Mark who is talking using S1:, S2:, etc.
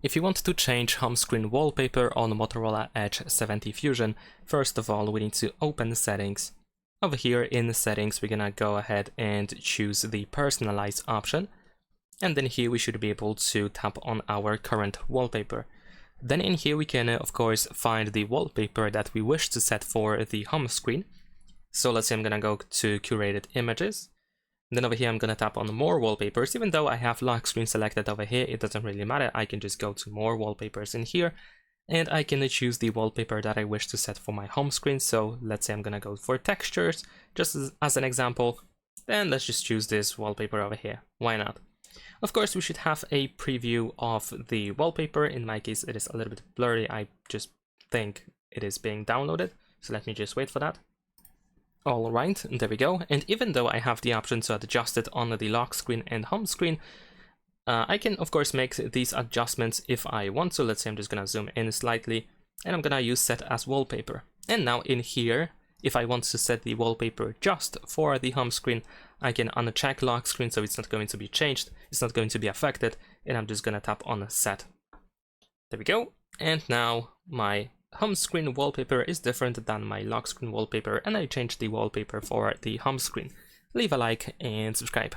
S1: If you want to change home screen wallpaper on Motorola Edge 70 Fusion, first of all we need to open settings. Over here in settings we're gonna go ahead and choose the personalize option, and then here we should be able to tap on our current wallpaper. Then in here we can of course find the wallpaper that we wish to set for the home screen. So let's say I'm gonna go to curated images. Then over here I'm gonna tap on more wallpapers. Even though I have lock screen selected over here, it doesn't really matter. I can just go to more wallpapers in here, and I can choose the wallpaper that I wish to set for my home screen. So let's say I'm gonna go for textures, just as an example. Then let's just choose this wallpaper over here. Why not? Of course, we should have a preview of the wallpaper. In my case, it is a little bit blurry. I just think it is being downloaded. So let me just wait for that. Alright, there we go. And even though I have the option to adjust it on the lock screen and home screen, I can of course make these adjustments if I want to. Let's say I'm just gonna zoom in slightly, and I'm gonna use set as wallpaper. And now in here, if I want to set the wallpaper just for the home screen, I can uncheck lock screen, so it's not going to be changed, it's not going to be affected, and I'm just gonna tap on set. There we go. And now my home screen wallpaper is different than my lock screen wallpaper, and I changed the wallpaper for the home screen. Leave a like and subscribe.